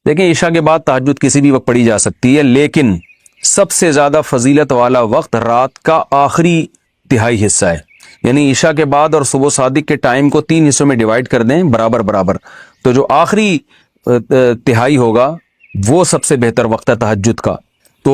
دیکھیں عشاء کے بعد تہجد کسی بھی وقت پڑھی جا سکتی ہے، لیکن سب سے زیادہ فضیلت والا وقت رات کا آخری تہائی حصہ ہے، یعنی عشاء کے بعد اور صبح صادق کے ٹائم کو 3 حصوں میں ڈیوائڈ کر دیں برابر برابر، تو جو آخری تہائی ہوگا وہ سب سے بہتر وقت ہے تہجد کا۔ تو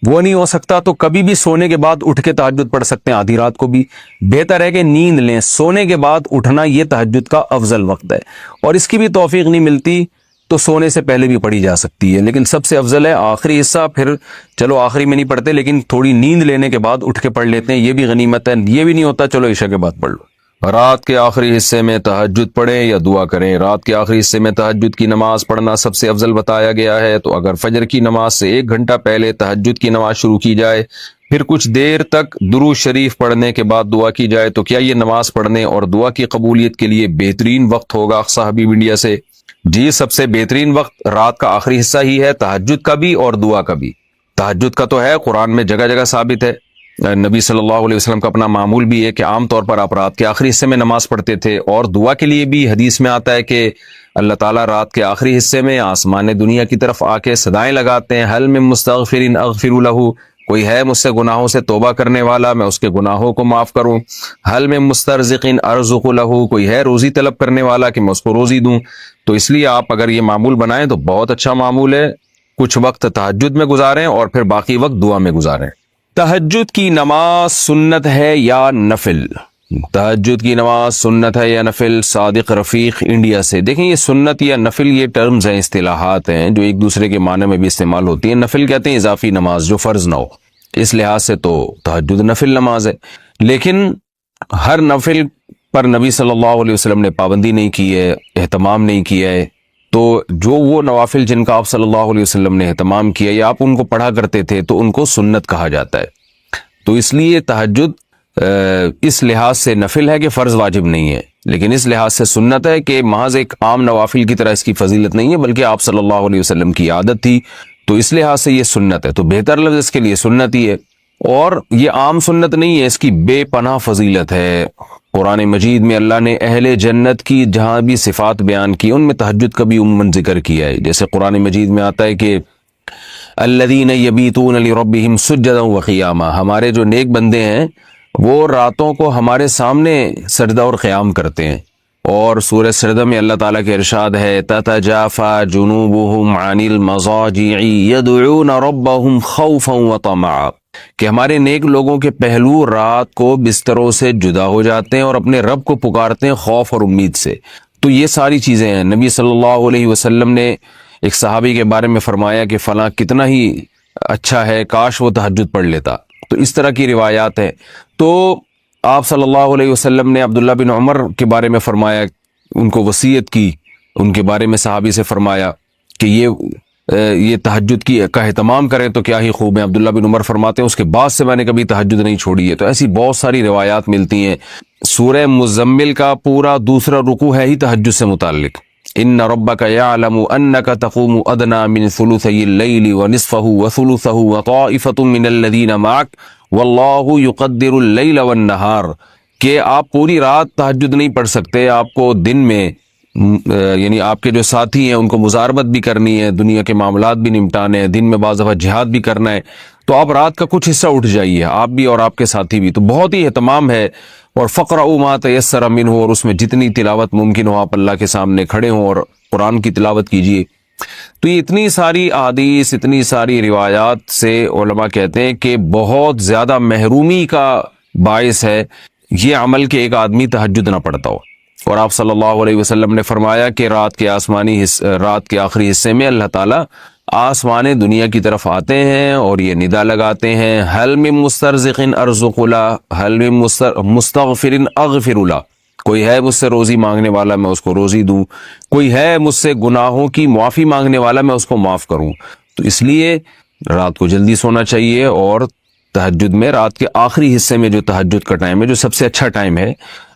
وہ نہیں ہو سکتا تو کبھی بھی سونے کے بعد اٹھ کے تہجد پڑھ سکتے ہیں، آدھی رات کو بھی بہتر ہے کہ نیند لیں، سونے کے بعد اٹھنا یہ تہجد کا افضل وقت ہے، اور اس کی بھی توفیق نہیں ملتی تو سونے سے پہلے بھی پڑھی جا سکتی ہے، لیکن سب سے افضل ہے آخری حصہ۔ پھر چلو آخری میں نہیں پڑھتے لیکن تھوڑی نیند لینے کے بعد اٹھ کے پڑھ لیتے ہیں، یہ بھی غنیمت ہے۔ یہ بھی نہیں ہوتا چلو عشاء کے بعد پڑھ لو۔ رات کے آخری حصے میں تہجد پڑھیں یا دعا کریں۔ رات کے آخری حصے میں تہجد کی نماز پڑھنا سب سے افضل بتایا گیا ہے، تو اگر فجر کی نماز سے 1 گھنٹہ پہلے تہجد کی نماز شروع کی جائے، پھر کچھ دیر تک درود شریف پڑھنے کے بعد دعا کی جائے، تو کیا یہ نماز پڑھنے اور دعا کی قبولیت کے لیے بہترین وقت ہوگا؟ اقصی حبیب انڈیا سے جی، سب سے بہترین وقت رات کا آخری حصہ ہی ہے، تہجد کا بھی اور دعا کا بھی۔ تہجد کا تو ہے، قرآن میں جگہ جگہ ثابت ہے، نبی صلی اللہ علیہ وسلم کا اپنا معمول بھی ہے کہ عام طور پر آپ رات کے آخری حصے میں نماز پڑھتے تھے، اور دعا کے لیے بھی حدیث میں آتا ہے کہ اللہ تعالیٰ رات کے آخری حصے میں آسمان دنیا کی طرف آ کے صدائیں لگاتے ہیں، حل من مستغفر اغفر لہ، کوئی ہے مجھ سے گناہوں سے توبہ کرنے والا میں اس کے گناہوں کو معاف کروں، حل من مسترزق ارزق لہ، کوئی ہے روزی طلب کرنے والا کہ میں اس کو روزی دوں۔ تو اس لیے آپ اگر یہ معمول بنائیں تو بہت اچھا معمول ہے، کچھ وقت تہجد میں گزاریں اور پھر باقی وقت دعا میں گزاریں۔ تہجد کی نماز سنت ہے یا نفل؟ تہجد کی نماز سنت ہے یا نفل؟ صادق رفیق انڈیا سے۔ دیکھیں یہ سنت یا نفل یہ ٹرمز ہیں، اصطلاحات ہیں جو ایک دوسرے کے معنی میں بھی استعمال ہوتی ہیں۔ نفل کہتے ہیں اضافی نماز جو فرض نہ ہو، اس لحاظ سے تو تہجد نفل نماز ہے، لیکن ہر نفل پر نبی صلی اللہ علیہ وسلم نے پابندی نہیں کی ہے، اہتمام نہیں کیا ہے، تو جو وہ نوافل جن کا آپ صلی اللہ علیہ وسلم نے اہتمام کیا یا آپ ان کو پڑھا کرتے تھے تو ان کو سنت کہا جاتا ہے۔ تو اس لیے تہجد اس لحاظ سے نفل ہے کہ فرض واجب نہیں ہے، لیکن اس لحاظ سے سنت ہے کہ محض ایک عام نوافل کی طرح اس کی فضیلت نہیں ہے، بلکہ آپ صلی اللہ علیہ وسلم کی عادت تھی، تو اس لحاظ سے یہ سنت ہے۔ تو بہتر لفظ اس کے لیے سنت ہی ہے، اور یہ عام سنت نہیں ہے، اس کی بے پناہ فضیلت ہے۔ قرآن مجید میں اللہ نے اہل جنت کی جہاں بھی صفات بیان کی ان میں تہجد کا بھی عموماً ذکر کیا ہے، جیسے قرآن مجید میں آتا ہے کہ الذین یبیتون لربہم سجدا وقیاما، ہمارے جو نیک بندے ہیں وہ راتوں کو ہمارے سامنے سجدہ اور قیام کرتے ہیں۔ اور سورہ سجدہ میں اللہ تعالیٰ کے ارشاد ہے تتجافی جنوبہم عن المضاجع یدعون ربہم خوفا وطمعا، کہ ہمارے نیک لوگوں کے پہلو رات کو بستروں سے جدا ہو جاتے ہیں اور اپنے رب کو پکارتے ہیں خوف اور امید سے۔ تو یہ ساری چیزیں ہیں۔ نبی صلی اللہ علیہ وسلم نے ایک صحابی کے بارے میں فرمایا کہ فلاں کتنا ہی اچھا ہے، کاش وہ تہجد پڑھ لیتا۔ تو اس طرح کی روایات ہیں۔ تو آپ صلی اللہ علیہ وسلم نے عبداللہ بن عمر کے بارے میں فرمایا، ان کو وصیت کی، ان کے بارے میں صحابی سے فرمایا کہ یہ تہجد کی کا اہتمام کریں تو کیا ہی خوب ہے۔ عبداللہ بن عمر فرماتے ہیں اس کے بعد سے میں نے کبھی تہجد نہیں چھوڑی ہے۔ تو ایسی بہت ساری روایات ملتی ہیں۔ سورہ مزمل کا پورا دوسرا رکوع ہے ہی تہجد سے متعلق، ان ربک یعلم انک تقوم ادنی من ثلثی اللیل ونصفہ وثلثہ وطائفۃ من الذین معک واللہ یقدر اللیل والنہار، کہ آپ پوری رات تہجد نہیں پڑھ سکتے، آپ کو دن میں یعنی آپ کے جو ساتھی ہیں ان کو مزاربت بھی کرنی ہے، دنیا کے معاملات بھی نمٹانے ہیں، دن میں بعض دفعہ جہاد بھی کرنا ہے، تو آپ رات کا کچھ حصہ اٹھ جائیے، آپ بھی اور آپ کے ساتھی بھی۔ تو بہت ہی اہتمام ہے، اور فقرؤوا ما تیسر منہ، اور اس میں جتنی تلاوت ممکن ہو آپ اللہ کے سامنے کھڑے ہوں اور قرآن کی تلاوت کیجیے۔ تو یہ اتنی ساری احادیث، اتنی ساری روایات سے علماء کہتے ہیں کہ بہت زیادہ محرومی کا باعث ہے یہ عمل کہ ایک آدمی تہجد نہ پڑھتا ہو۔ اور آپ صلی اللہ علیہ وسلم نے فرمایا کہ رات کے آخری حصے میں اللہ تعالیٰ آسمان دنیا کی طرف آتے ہیں اور یہ ندا لگاتے ہیں حل من مسترزق ارزق لہ، حل من مستغفر اغفر لہ، کوئی ہے مجھ سے روزی مانگنے والا میں اس کو روزی دوں، کوئی ہے مجھ سے گناہوں کی معافی مانگنے والا میں اس کو معاف کروں۔ تو اس لیے رات کو جلدی سونا چاہیے، اور تہجد میں رات کے آخری حصے میں جو تہجد کا ٹائم ہے جو سب سے اچھا ٹائم ہے،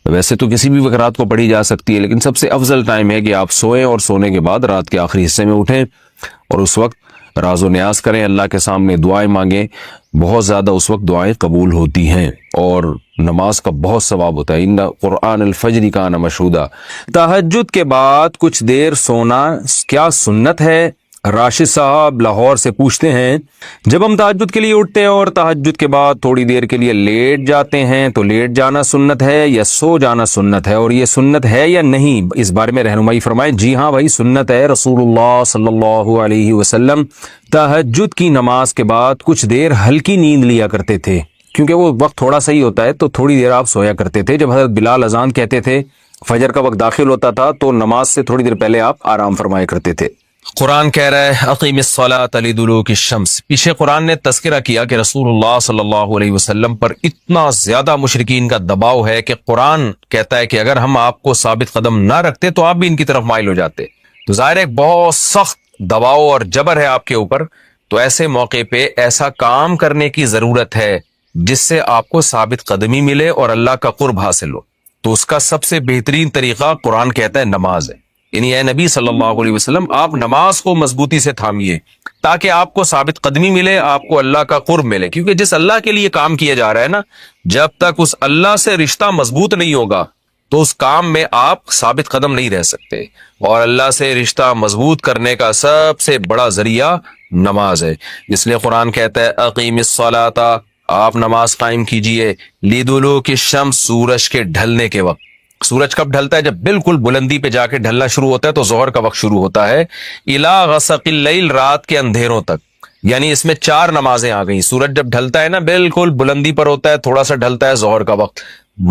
ویسے تو کسی بھی وقت رات کو پڑھی جا سکتی ہے، لیکن سب سے افضل ٹائم ہے کہ آپ سوئیں اور سونے کے بعد رات کے آخری حصے میں اٹھیں اور اس وقت راز و نیاز کریں, اللہ کے سامنے دعائیں مانگیں. بہت زیادہ اس وقت دعائیں قبول ہوتی ہیں اور نماز کا بہت ثواب ہوتا ہے. ان قرآن الفجر کان مشہودا. تہجد کے بعد کچھ دیر سونا کیا سنت ہے؟ راشد صاحب لاہور سے پوچھتے ہیں, جب ہم تہجد کے لیے اٹھتے ہیں اور تہجد کے بعد تھوڑی دیر کے لیے لیٹ جاتے ہیں تو لیٹ جانا سنت ہے یا سو جانا سنت ہے, اور یہ سنت ہے یا نہیں, اس بارے میں رہنمائی فرمائیں. جی ہاں بھائی, سنت ہے. رسول اللہ صلی اللہ علیہ وسلم تہجد کی نماز کے بعد کچھ دیر ہلکی نیند لیا کرتے تھے, کیونکہ وہ وقت تھوڑا سا ہی ہوتا ہے, تو تھوڑی دیر آپ سویا کرتے تھے. جب حضرت بلال اذان کہتے تھے, فجر کا وقت داخل ہوتا تھا, تو نماز سے تھوڑی دیر پہلے آپ آرام فرمایا کرتے تھے. قرآن کہہ رہا ہے اقیم الصلاۃ لدلوک الشمس. پیچھے قرآن نے تذکرہ کیا کہ رسول اللہ صلی اللہ علیہ وسلم پر اتنا زیادہ مشرکین کا دباؤ ہے کہ قرآن کہتا ہے کہ اگر ہم آپ کو ثابت قدم نہ رکھتے تو آپ بھی ان کی طرف مائل ہو جاتے. تو ظاہر ہے بہت سخت دباؤ اور جبر ہے آپ کے اوپر, تو ایسے موقع پہ ایسا کام کرنے کی ضرورت ہے جس سے آپ کو ثابت قدمی ملے اور اللہ کا قرب حاصل ہو. تو اس کا سب سے بہترین طریقہ قرآن کہتا ہے نماز ہے. یعنی اے نبی صلی اللہ علیہ وسلم, آپ نماز کو مضبوطی سے تھامیے تاکہ آپ کو ثابت قدمی ملے, آپ کو اللہ کا قرب ملے. کیونکہ جس اللہ کے لیے کام کیا جا رہا ہے نا, جب تک اس اللہ سے رشتہ مضبوط نہیں ہوگا تو اس کام میں آپ ثابت قدم نہیں رہ سکتے. اور اللہ سے رشتہ مضبوط کرنے کا سب سے بڑا ذریعہ نماز ہے. اس لیے قرآن کہتا ہے اقیم الصلاۃ, آپ نماز قائم کیجئے, لدلوک الشمس, سورج کے ڈھلنے کے وقت. سورج کب ڈھلتا ہے؟ جب بالکل بلندی پہ جا کے ڈھلنا شروع ہوتا ہے تو ظہر کا وقت شروع ہوتا ہے. الی غسق اللیل, رات کے اندھیروں تک. یعنی اس میں 4 نمازیں آ گئیں. سورج جب ڈھلتا ہے نا, بالکل بلندی پر ہوتا ہے, تھوڑا سا ڈھلتا ہے ظہر کا وقت,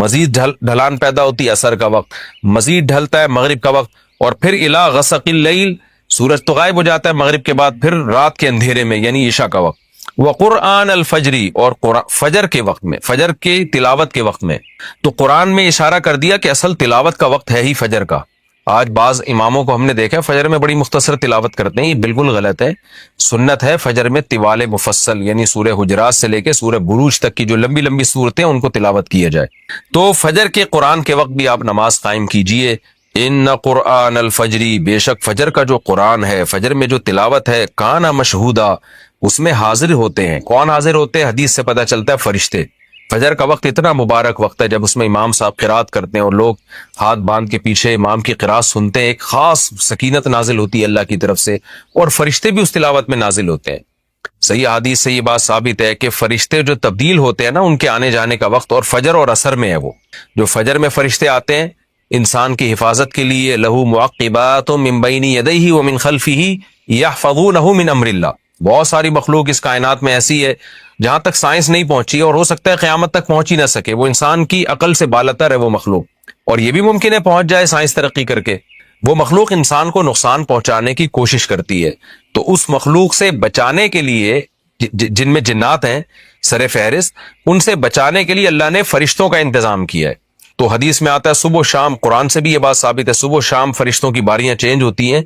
مزید ڈھلان پیدا ہوتی ہے عصر کا وقت, مزید ڈھلتا ہے مغرب کا وقت, اور پھر الی غسق اللیل, سورج تو غائب ہو جاتا ہے مغرب کے بعد, پھر رات کے اندھیرے میں یعنی عشاء کا وقت. وقرآن الفجری, اور فجر کے وقت میں, فجر کی تلاوت کے وقت میں. تو قرآن میں اشارہ کر دیا کہ اصل تلاوت کا وقت ہے ہی فجر کا. آج بعض اماموں کو ہم نے دیکھا فجر میں بڑی مختصر تلاوت کرتے ہیں, یہ بالکل غلط ہے. سنت ہے فجر میں طوال مفصل, یعنی سورہ حجرات سے لے کے سورہ بروج تک کی جو لمبی لمبی صورتیں ان کو تلاوت کیا جائے. تو فجر کے قرآن کے وقت بھی آپ نماز قائم کیجئے. ان قرآن الفجری, بے شک فجر کا جو قرآن ہے, فجر میں جو تلاوت ہے, کانا مشہودا, اس میں حاضر ہوتے ہیں. کون حاضر ہوتے ہیں؟ حدیث سے پتہ چلتا ہے فرشتے. فجر کا وقت اتنا مبارک وقت ہے جب اس میں امام صاحب قرات کرتے ہیں اور لوگ ہاتھ باندھ کے پیچھے امام کی قرات سنتے ہیں. ایک خاص سکینت نازل ہوتی ہے اللہ کی طرف سے, اور فرشتے بھی اس تلاوت میں نازل ہوتے ہیں. صحیح حدیث سے یہ بات ثابت ہے کہ فرشتے جو تبدیل ہوتے ہیں نا, ان کے آنے جانے کا وقت اور فجر اور عصر میں ہے. وہ جو فجر میں فرشتے آتے ہیں انسان کی حفاظت کے لیے, لہو معقبات من بین یدیہ ومن خلفہ یحفظونہ من امر اللہ. بہت ساری مخلوق اس کائنات میں ایسی ہے جہاں تک سائنس نہیں پہنچی, اور ہو سکتا ہے قیامت تک پہنچ ہی نہ سکے. وہ انسان کی عقل سے بالاتر ہے وہ مخلوق, اور یہ بھی ممکن ہے پہنچ جائے سائنس ترقی کر کے. وہ مخلوق انسان کو نقصان پہنچانے کی کوشش کرتی ہے. تو اس مخلوق سے بچانے کے لیے, جن میں جنات ہیں سر فہرست, ان سے بچانے کے لیے اللہ نے فرشتوں کا انتظام کیا ہے. تو حدیث میں آتا ہے صبح و شام, قرآن سے بھی یہ بات ثابت ہے, صبح و شام فرشتوں کی باریاں چینج ہوتی ہیں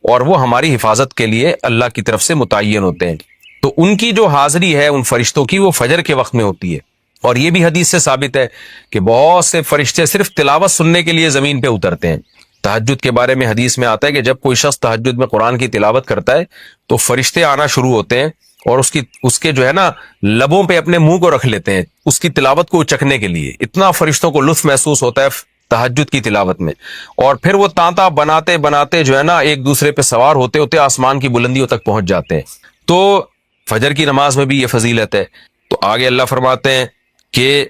اور وہ ہماری حفاظت کے لیے اللہ کی طرف سے متعین ہوتے ہیں. تو ان کی جو حاضری ہے ان فرشتوں کی, وہ فجر کے وقت میں ہوتی ہے. اور یہ بھی حدیث سے ثابت ہے کہ بہت سے فرشتے صرف تلاوت سننے کے لیے زمین پہ اترتے ہیں. تہجد کے بارے میں حدیث میں آتا ہے کہ جب کوئی شخص تہجد میں قرآن کی تلاوت کرتا ہے تو فرشتے آنا شروع ہوتے ہیں اور اس کے جو ہے نا لبوں پہ اپنے منہ کو رکھ لیتے ہیں اس کی تلاوت کو چکھنے کے لیے. اتنا فرشتوں کو لطف محسوس ہوتا ہے تہجد کی تلاوت میں. اور پھر وہ تانتا بناتے بناتے جو ہے نا ایک دوسرے پہ سوار ہوتے ہوتے آسمان کی بلندیوں تک پہنچ جاتے ہیں. تو فجر کی نماز میں بھی یہ فضیلت ہے. تو آگے اللہ فرماتے ہیں کہ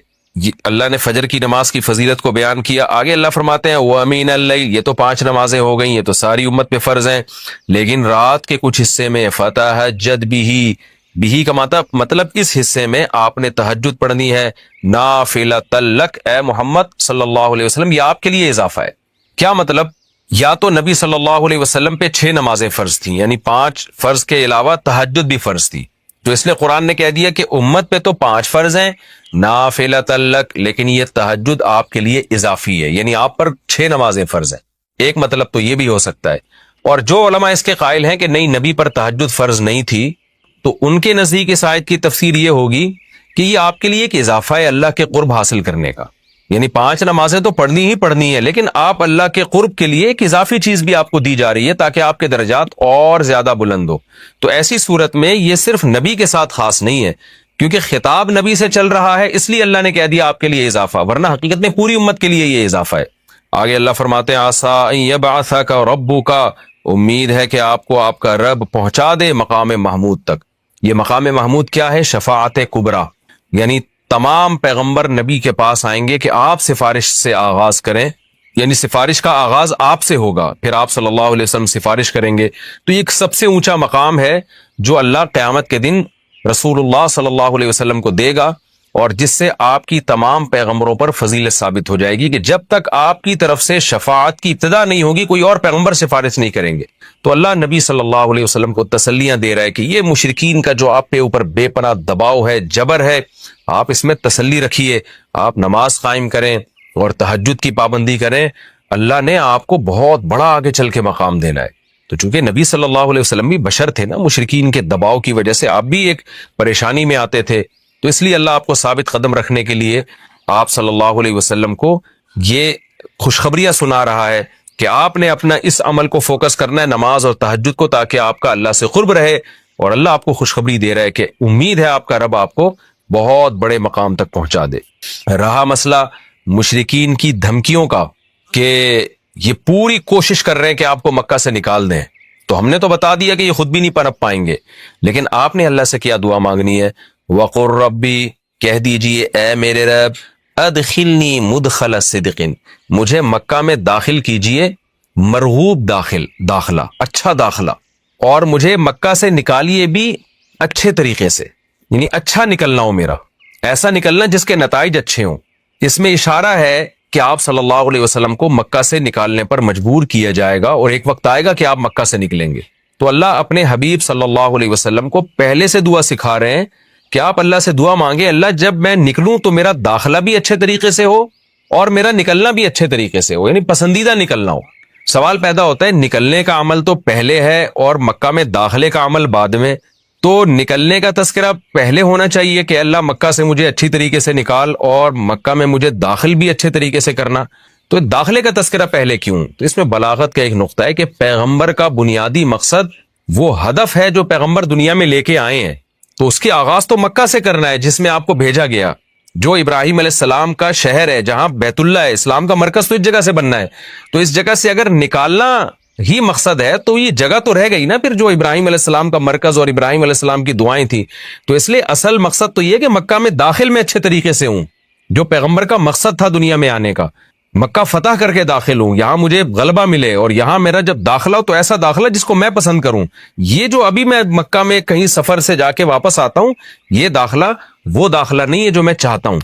اللہ نے فجر کی نماز کی فضیلت کو بیان کیا. آگے اللہ فرماتے ہیں وَمِنَ اللَّيْلِ, یہ تو 5 نمازیں ہو گئیں, یہ تو ساری امت پہ فرض ہیں, لیکن رات کے کچھ حصے میں فَتَہَجَّدْ بِهِ کا مطلب اس حصے میں آپ نے تہجد پڑھنی ہے, نافلۃ لک, اے محمد صلی اللہ علیہ وسلم, یہ آپ کے لیے اضافہ ہے. کیا مطلب؟ یا تو نبی صلی اللہ علیہ وسلم پہ 6 نمازیں فرض تھیں, یعنی 5 فرض کے علاوہ تہجد بھی فرض تھی, تو اس لیے قرآن نے کہہ دیا کہ امت پہ تو 5 فرض ہیں, نافلۃ لک, لیکن یہ تہجد آپ کے لیے اضافی ہے, یعنی آپ پر 6 نمازیں فرض ہیں. ایک مطلب تو یہ بھی ہو سکتا ہے. اور جو علماء اس کے قائل ہیں کہ نہیں نبی پر تہجد فرض نہیں تھی, تو ان کے نزدیک اس آیت کی تفسیر یہ ہوگی کہ یہ آپ کے لیے ایک اضافہ ہے اللہ کے قرب حاصل کرنے کا. یعنی 5 نمازیں تو پڑھنی ہی پڑھنی ہے، لیکن آپ اللہ کے قرب کے لیے ایک اضافی چیز بھی آپ کو دی جا رہی ہے تاکہ آپ کے درجات اور زیادہ بلند ہو۔ تو ایسی صورت میں یہ صرف نبی کے ساتھ خاص نہیں ہے، کیونکہ خطاب نبی سے چل رہا ہے، اس لیے اللہ نے کہہ دیا آپ کے لیے اضافہ، ورنہ حقیقت میں پوری امت کے لیے یہ اضافہ ہے۔ آگے اللہ فرماتے ہیں عسیٰ ان یبعثک ربک، امید ہے کہ آپ کو آپ کا رب پہنچا دے مقام محمود تک۔ یہ مقام محمود کیا ہے؟ شفاعت کبریٰ، یعنی تمام پیغمبر نبی کے پاس آئیں گے کہ آپ سفارش سے آغاز کریں، یعنی سفارش کا آغاز آپ سے ہوگا، پھر آپ صلی اللہ علیہ وسلم سفارش کریں گے۔ تو یہ ایک سب سے اونچا مقام ہے جو اللہ قیامت کے دن رسول اللہ صلی اللہ علیہ وسلم کو دے گا، اور جس سے آپ کی تمام پیغمبروں پر فضیلت ثابت ہو جائے گی کہ جب تک آپ کی طرف سے شفاعت کی ابتدا نہیں ہوگی کوئی اور پیغمبر سفارش نہیں کریں گے۔ تو اللہ نبی صلی اللہ علیہ وسلم کو تسلیاں دے رہا ہے کہ یہ مشرکین کا جو آپ پہ اوپر بے پناہ دباؤ ہے، جبر ہے، آپ اس میں تسلی رکھیے، آپ نماز قائم کریں اور تہجد کی پابندی کریں، اللہ نے آپ کو بہت بڑا آگے چل کے مقام دینا ہے۔ تو چونکہ نبی صلی اللہ علیہ وسلم بھی بشر تھے نا، مشرکین کے دباؤ کی وجہ سے آپ بھی ایک پریشانی میں آتے تھے، تو اس لیے اللہ آپ کو ثابت قدم رکھنے کے لیے آپ صلی اللہ علیہ وسلم کو یہ خوشخبریاں سنا رہا ہے کہ آپ نے اپنا اس عمل کو فوکس کرنا ہے، نماز اور تہجد کو، تاکہ آپ کا اللہ سے قرب رہے، اور اللہ آپ کو خوشخبری دے رہا ہے کہ امید ہے آپ کا رب آپ کو بہت بڑے مقام تک پہنچا دے۔ رہا مسئلہ مشرکین کی دھمکیوں کا کہ یہ پوری کوشش کر رہے ہیں کہ آپ کو مکہ سے نکال دیں، تو ہم نے تو بتا دیا کہ یہ خود بھی نہیں پنپ پائیں گے، لیکن آپ نے اللہ سے کیا دعا مانگنی ہے؟ وَقُلْ رَبِّ، کہہ دیجئے اے میرے رب، ادخلنی مدخل صدق، مجھے مکہ میں داخل کیجئے، مرغوب داخلہ، اچھا داخلہ، اور مجھے مکہ سے نکالیے بھی اچھے طریقے سے، یعنی اچھا نکلنا ہو میرا، ایسا نکلنا جس کے نتائج اچھے ہوں۔ اس میں اشارہ ہے کہ آپ صلی اللہ علیہ وسلم کو مکہ سے نکالنے پر مجبور کیا جائے گا، اور ایک وقت آئے گا کہ آپ مکہ سے نکلیں گے۔ تو اللہ اپنے حبیب صلی اللہ علیہ وسلم کو پہلے سے دعا سکھا رہے ہیں کہ آپ اللہ سے دعا مانگے، اللہ جب میں نکلوں تو میرا داخلہ بھی اچھے طریقے سے ہو اور میرا نکلنا بھی اچھے طریقے سے ہو، یعنی پسندیدہ نکلنا ہو۔ سوال پیدا ہوتا ہے نکلنے کا عمل تو پہلے ہے اور مکہ میں داخلے کا عمل بعد میں، تو نکلنے کا تذکرہ پہلے ہونا چاہیے کہ اللہ مکہ سے مجھے اچھی طریقے سے نکال، اور مکہ میں مجھے داخل بھی اچھے طریقے سے کرنا، تو داخلے کا تذکرہ پہلے کیوں؟ تو اس میں بلاغت کا ایک نقطہ ہے کہ پیغمبر کا بنیادی مقصد وہ ہدف ہے جو پیغمبر دنیا میں لے کے آئے ہیں، تو اس کی آغاز تو مکہ سے کرنا ہے جس میں آپ کو بھیجا گیا، جو ابراہیم علیہ السلام کا شہر ہے، جہاں بیت اللہ ہے، اسلام کا مرکز تو اس جگہ سے بننا ہے۔ تو اس جگہ سے اگر نکالنا ہی مقصد ہے تو یہ جگہ تو رہ گئی نا پھر جو ابراہیم علیہ السلام کا مرکز اور ابراہیم علیہ السلام کی دعائیں تھیں۔ تو اس لیے اصل مقصد تو یہ کہ مکہ میں داخل میں اچھے طریقے سے ہوں، جو پیغمبر کا مقصد تھا دنیا میں آنے کا، مکہ فتح کر کے داخل ہوں، یہاں مجھے غلبہ ملے، اور یہاں میرا جب داخلہ ہو تو ایسا داخلہ جس کو میں پسند کروں۔ یہ جو ابھی میں مکہ میں کہیں سفر سے جا کے واپس آتا ہوں، یہ داخلہ وہ داخلہ نہیں ہے جو میں چاہتا ہوں۔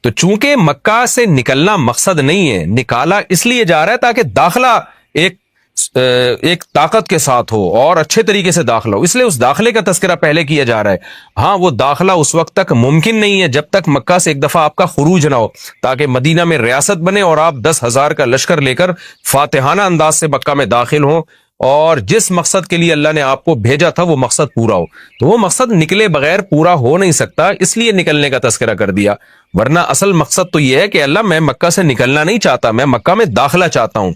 تو چونکہ مکہ سے نکلنا مقصد نہیں ہے، نکالا اس لیے جا رہا ہے تاکہ داخلہ ایک طاقت کے ساتھ ہو اور اچھے طریقے سے داخلہ ہو، اس لیے اس داخلے کا تذکرہ پہلے کیا جا رہا ہے۔ ہاں وہ داخلہ اس وقت تک ممکن نہیں ہے جب تک مکہ سے ایک دفعہ آپ کا خروج نہ ہو، تاکہ مدینہ میں ریاست بنے اور آپ 10,000 کا لشکر لے کر فاتحانہ انداز سے مکہ میں داخل ہوں، اور جس مقصد کے لیے اللہ نے آپ کو بھیجا تھا وہ مقصد پورا ہو۔ تو وہ مقصد نکلے بغیر پورا ہو نہیں سکتا، اس لیے نکلنے کا تذکرہ کر دیا، ورنہ اصل مقصد تو یہ ہے کہ اللہ میں مکہ سے نکلنا نہیں چاہتا، میں مکہ میں داخلہ چاہتا ہوں۔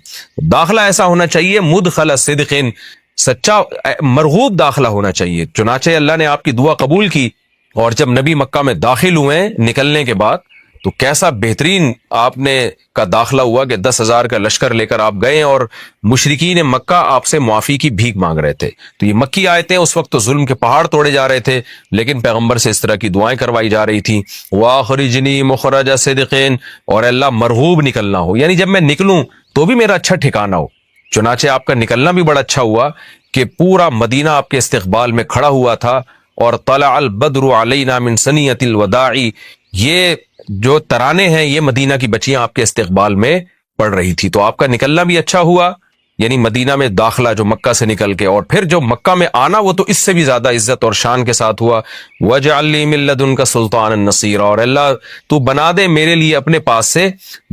داخلہ ایسا ہونا چاہیے مدخل صدق، سچا مرغوب داخلہ ہونا چاہیے۔ چنانچہ اللہ نے آپ کی دعا قبول کی، اور جب نبی مکہ میں داخل ہوئے نکلنے کے بعد تو کیسا بہترین آپ نے کا داخلہ ہوا کہ 10,000 کا لشکر لے کر آپ گئے، اور مشرکین مکہ آپ سے معافی کی بھیک مانگ رہے تھے۔ تو یہ مکی آیتیں اس وقت تو ظلم کے پہاڑ توڑے جا رہے تھے، لیکن پیغمبر سے اس طرح کی دعائیں کروائی جا رہی تھیں، وَأَخْرِجْنِي مُخْرَجَ صِدْقٍ، اور اللہ مرغوب نکلنا ہو، یعنی جب میں نکلوں تو بھی میرا اچھا ٹھکانہ ہو۔ چنانچہ آپ کا نکلنا بھی بڑا اچھا ہوا کہ پورا مدینہ آپ کے استقبال میں کھڑا ہوا تھا، اور طلع البدر علینا من ثنیۃ الوداع، یہ جو ترانے ہیں یہ مدینہ کی بچیاں آپ کے استقبال میں پڑھ رہی تھی۔ تو آپ کا نکلنا بھی اچھا ہوا، یعنی مدینہ میں داخلہ جو مکہ سے نکل کے، اور پھر جو مکہ میں آنا وہ تو اس سے بھی زیادہ عزت اور شان کے ساتھ ہوا۔ وَاجْعَلْ لِي مِن لَّدُنْكَ سُلْطَانًا نَصِيرًا، اور اللہ تو بنا دے میرے لیے اپنے پاس سے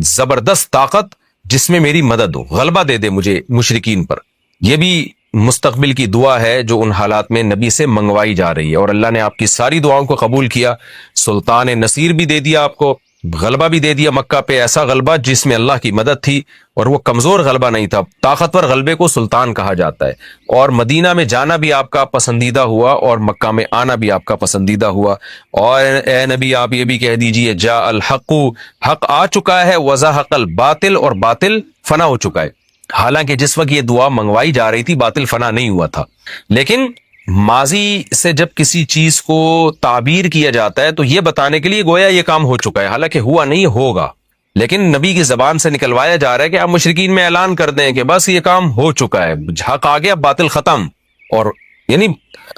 زبردست طاقت جس میں میری مدد ہو، غلبہ دے دے مجھے مشرکین پر۔ یہ بھی مستقبل کی دعا ہے جو ان حالات میں نبی سے منگوائی جا رہی ہے، اور اللہ نے آپ کی ساری دعاؤں کو قبول کیا، سلطان نصیر بھی دے دیا آپ کو، غلبہ بھی دے دیا مکہ پہ، ایسا غلبہ جس میں اللہ کی مدد تھی، اور وہ کمزور غلبہ نہیں تھا، طاقتور غلبے کو سلطان کہا جاتا ہے۔ اور مدینہ میں جانا بھی آپ کا پسندیدہ ہوا، اور مکہ میں آنا بھی آپ کا پسندیدہ ہوا۔ اور اے نبی آپ یہ بھی کہہ دیجئے جاء الحق، حق آ چکا ہے، وزہق الباطل، اور باطل فنا ہو چکا ہے۔ حالانکہ جس وقت یہ دعا منگوائی جا رہی تھی باطل فنا نہیں ہوا تھا، لیکن ماضی سے جب کسی چیز کو تعبیر کیا جاتا ہے تو یہ بتانے کے لیے گویا یہ کام ہو چکا ہے، حالانکہ ہوا نہیں، ہوگا، لیکن نبی کی زبان سے نکلوایا جا رہا ہے کہ آپ مشرکین میں اعلان کر دیں کہ بس یہ کام ہو چکا ہے، حق آ گیا، باطل ختم۔ اور یعنی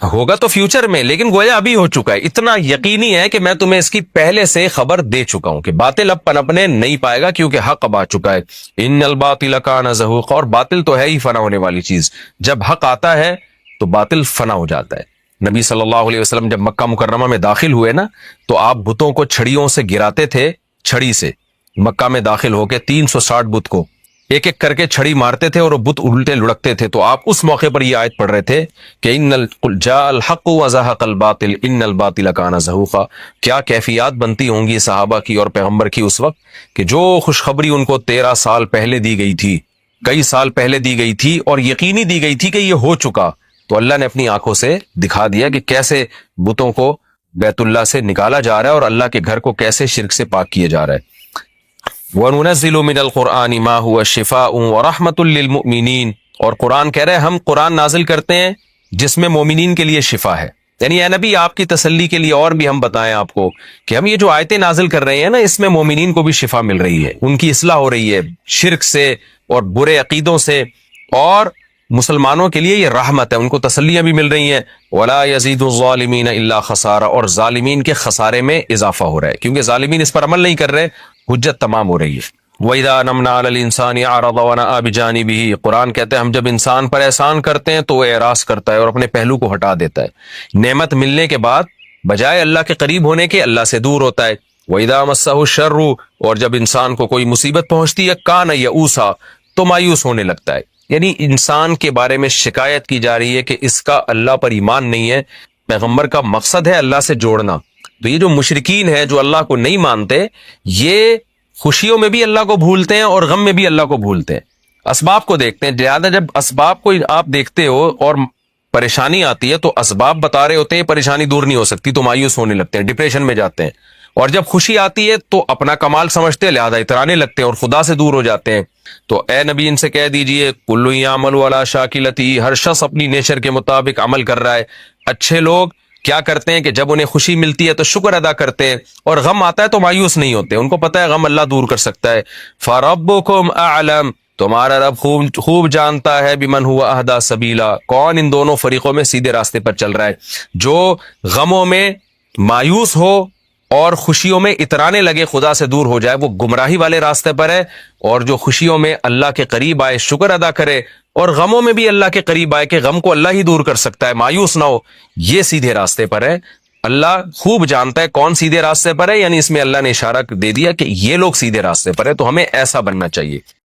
ہوگا تو فیوچر میں، لیکن گویا ابھی ہو چکا ہے۔ اتنا یقینی ہے کہ میں تمہیں اس کی پہلے سے خبر دے چکا ہوں کہ باطل اب پنپنے نہیں پائے گا، کیونکہ حق اب آ چکا ہے۔ ان الباطل کان زہوقا، اور باطل تو ہے ہی فنا ہونے والی چیز، جب حق آتا ہے تو باطل فنا ہو جاتا ہے۔ نبی صلی اللہ علیہ وسلم جب مکہ مکرمہ میں داخل ہوئے نا، تو آپ بتوں کو چھڑیوں سے گراتے تھے، چھڑی سے مکہ میں داخل ہو کے 360 بت کو ایک ایک کر کے چھڑی مارتے تھے، اور وہ بت الٹے لڑکتے تھے۔ تو آپ اس موقع پر یہ آیت پڑھ رہے تھے کہ جاء الحق وزہق الباطل ان الباطل کان زہوقا۔ کیا کیفیات بنتی ہوں گی صحابہ کی اور پیغمبر کی اس وقت کہ جو خوشخبری ان کو 13 سال پہلے دی گئی تھی، کئی سال پہلے دی گئی تھی، اور یقینی دی گئی تھی کہ یہ ہو چکا، تو اللہ نے اپنی آنکھوں سے دکھا دیا کہ کیسے بتوں کو بیت اللہ سے نکالا جا رہا ہے، اور اللہ کے گھر کو کیسے شرک سے پاک کیا جا رہا ہے۔ وَنُنَزِّلُ مِنَ الْقُرْآنِ مَا هُوَ شِفَاءٌ وَرَحْمَةٌ لِّلْمُؤْمِنِينَ، اور قرآن کہہ رہے ہیں ہم قرآن نازل کرتے ہیں جس میں مومنین کے لیے شفا ہے۔ یعنی اے نبی آپ کی تسلی کے لیے اور بھی ہم بتائیں آپ کو کہ ہم یہ جو آیتیں نازل کر رہے ہیں نا، اس میں مومنین کو بھی شفا مل رہی ہے، ان کی اصلاح ہو رہی ہے شرک سے اور برے عقیدوں سے، اور مسلمانوں کے لیے یہ رحمت ہے، ان کو تسلیاں بھی مل رہی ہیں۔ وَلَا يَزِيدُ الظَّالِمِينَ إِلَّا خَسَارًا، اور ظالمین کے خسارے میں اضافہ ہو رہا ہے، کیونکہ ظالمین اس پر عمل نہیں کر رہے، حجت تمام ہو رہی ہے۔ وَإِذَا أَنْعَمْنَا عَلَى الْإِنسَانِ أَعْرَضَ وَنَأَىٰ بِجَانِبِهِ، قرآن کہتے ہیں ہم جب انسان پر احسان کرتے ہیں تو وہ اعراض کرتا ہے اور اپنے پہلو کو ہٹا دیتا ہے، نعمت ملنے کے بعد بجائے اللہ کے قریب ہونے کے اللہ سے دور ہوتا ہے۔ وَإِذَا مَسَّهُ الشَّرُّ، اور جب انسان کو کوئی مصیبت پہنچتی ہے كَانَ يَئُوسًا، تو مایوس ہونے لگتا ہے۔ یعنی انسان کے بارے میں شکایت کی جا رہی ہے کہ اس کا اللہ پر ایمان نہیں ہے۔ پیغمبر کا مقصد ہے اللہ سے جوڑنا، تو یہ جو مشرکین ہیں جو اللہ کو نہیں مانتے، یہ خوشیوں میں بھی اللہ کو بھولتے ہیں اور غم میں بھی اللہ کو بھولتے ہیں، اسباب کو دیکھتے ہیں زیادہ۔ جب اسباب کو آپ دیکھتے ہو اور پریشانی آتی ہے تو اسباب بتا رہے ہوتے ہیں پریشانی دور نہیں ہو سکتی، تو مایوس ہونے لگتے ہیں، ڈپریشن میں جاتے ہیں، اور جب خوشی آتی ہے تو اپنا کمال سمجھتے ہیں، لہذا اترانے لگتے ہیں اور خدا سے دور ہو جاتے ہیں۔ تو اے نبی ان سے کہہ دیجئے کل یعمل علی شاکلتہ، ہر شخص اپنی نیچر کے مطابق عمل کر رہا ہے۔ اچھے لوگ کیا کرتے ہیں کہ جب انہیں خوشی ملتی ہے تو شکر ادا کرتے ہیں، اور غم آتا ہے تو مایوس نہیں ہوتے، ان کو پتہ ہے غم اللہ دور کر سکتا ہے۔ فَرَبُّكُمْ أَعْلَمُ، تمہارا رب خوب جانتا ہے بِمَنْ هُوَ أَهْدَىٰ سَبِيلًا، کون ان دونوں فریقوں میں سیدھے راستے پر چل رہا ہے، جو غموں میں مایوس ہو اور خوشیوں میں اترانے لگے، خدا سے دور ہو جائے، وہ گمراہی والے راستے پر ہے، اور جو خوشیوں میں اللہ کے قریب آئے، شکر ادا کرے، اور غموں میں بھی اللہ کے قریب آئے کہ غم کو اللہ ہی دور کر سکتا ہے، مایوس نہ ہو، یہ سیدھے راستے پر ہے۔ اللہ خوب جانتا ہے کون سیدھے راستے پر ہے، یعنی اس میں اللہ نے اشارہ دے دیا کہ یہ لوگ سیدھے راستے پر ہے، تو ہمیں ایسا بننا چاہیے۔